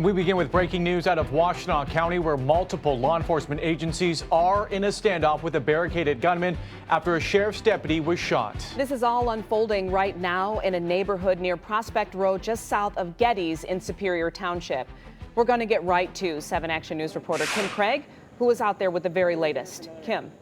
We begin with breaking news out of Washtenaw County, where multiple law enforcement agencies are in a standoff with a barricaded gunman after a sheriff's deputy was shot. This is all unfolding right now in a neighborhood near Prospect Road, just south of Getty's in Superior Township. We're going to get right to 7 Action News reporter Kim Craig, who is out there with the very latest. Kim.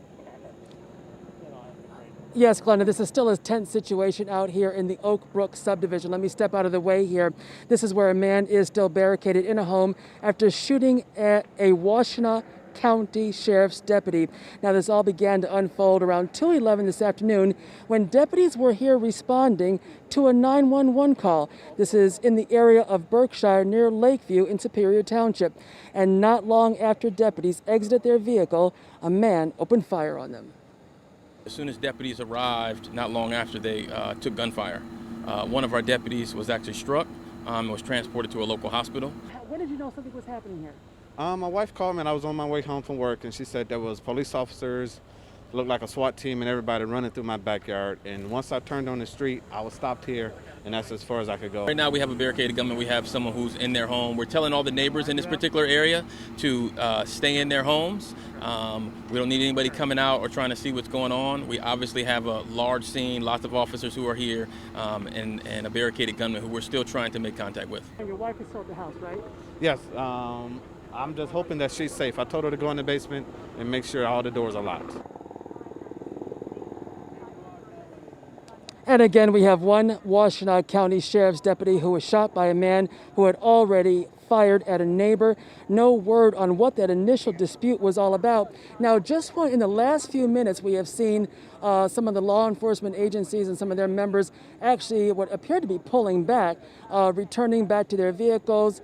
Yes, Glenda, this is still a tense situation out here in the Oak Brook subdivision. Let me step out of the way here. This is where a man is still barricaded in a home after shooting at a Washtenaw County Sheriff's deputy. Now, this all began to unfold around 2:11 this afternoon when deputies were here responding to a 911 call. This is in the area of Berkshire near Lakeview in Superior Township. And not long after deputies exited their vehicle, a man opened fire on them. As soon as deputies arrived, not long after, they took gunfire. One of our deputies was actually struck and was transported to a local hospital. When did you know something was happening here? My wife called me and I was on my way home from work, and she said there was police officers, looked like a SWAT team, and everybody running through my backyard. And once I turned on the street, I was stopped here, and that's as far as I could go. Right now we have a barricaded gunman. We have someone who's in their home. We're telling all the neighbors in this particular area to stay in their homes. We don't need anybody coming out or trying to see what's going on. We obviously have a large scene, lots of officers who are here, and a barricaded gunman who we're still trying to make contact with. And your wife is still at the house, right? Yes, I'm just hoping that she's safe. I told her to go in the basement and make sure all the doors are locked. And again, we have one Washtenaw County Sheriff's deputy who was shot by a man who had already fired at a neighbor. No word on what that initial dispute was all about. Now, just in the last few minutes, we have seen some of the law enforcement agencies and some of their members actually what appeared to be pulling back, returning back to their vehicles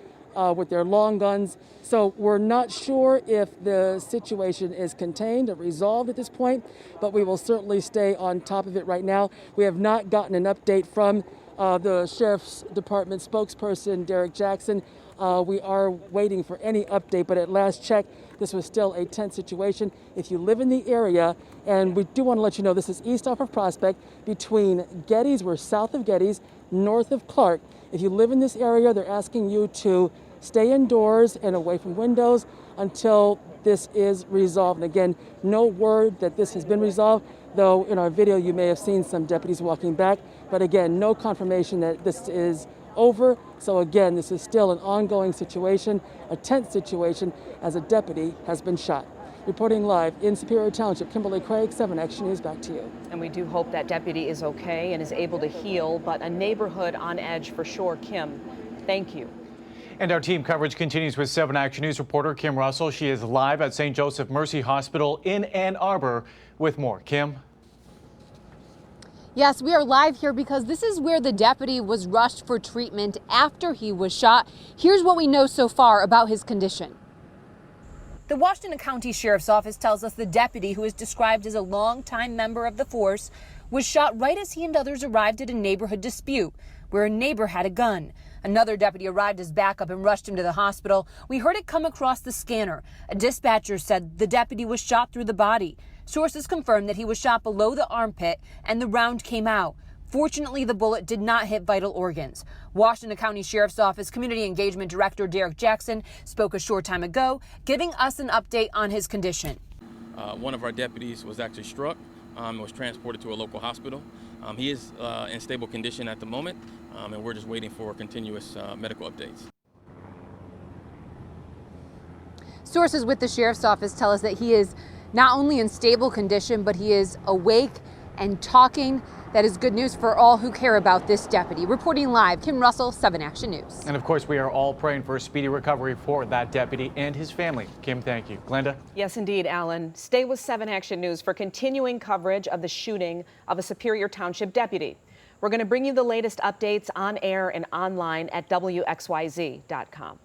with their long guns. So we're not sure if the situation is contained or resolved at this point, but we will certainly stay on top of it right now. We have not gotten an update from the Sheriff's Department spokesperson, Derek Jackson. We are waiting for any update, but at last check, this was still a tense situation. If you live in the area, and we do want to let you know, this is east off of Prospect between Getty's, we're south of Getty's, north of Clark. If you live in this area, they're asking you to stay indoors and away from windows until this is resolved. And again, no word that this has been resolved, though in our video you may have seen some deputies walking back. But again, no confirmation that this is over. So again, this is still an ongoing situation, a tense situation, as a deputy has been shot. Reporting live in Superior Township, Kimberly Craig, 7 Action News, back to you. And we do hope that deputy is okay and is able to heal, but a neighborhood on edge for sure. Kim, thank you. And our team coverage continues with 7 Action News reporter Kim Russell. She is live at St. Joseph Mercy Hospital in Ann Arbor with more. Kim? Yes, we are live here because this is where the deputy was rushed for treatment after he was shot. Here's what we know so far about his condition. The Washington County Sheriff's Office tells us the deputy, who is described as a longtime member of the force, was shot right as he and others arrived at a neighborhood dispute where a neighbor had a gun. Another deputy arrived as backup and rushed him to the hospital. We heard it come across the scanner. A dispatcher said the deputy was shot through the body. Sources confirmed that he was shot below the armpit and the round came out. Fortunately, the bullet did not hit vital organs. Washington County Sheriff's Office Community Engagement Director Derek Jackson spoke a short time ago, giving us an update on his condition. One of our deputies was actually struck and was transported to a local hospital. He is in stable condition at the moment, and we're just waiting for continuous medical updates. Sources with the Sheriff's Office tell us that he is not only in stable condition, but he is awake and talking. That is good news for all who care about this deputy. Reporting live, Kim Russell, 7 Action News. And of course, we are all praying for a speedy recovery for that deputy and his family. Kim, thank you. Glenda? Yes, indeed, Alan. Stay with 7 Action News for continuing coverage of the shooting of a Superior Township deputy. We're going to bring you the latest updates on air and online at WXYZ.com.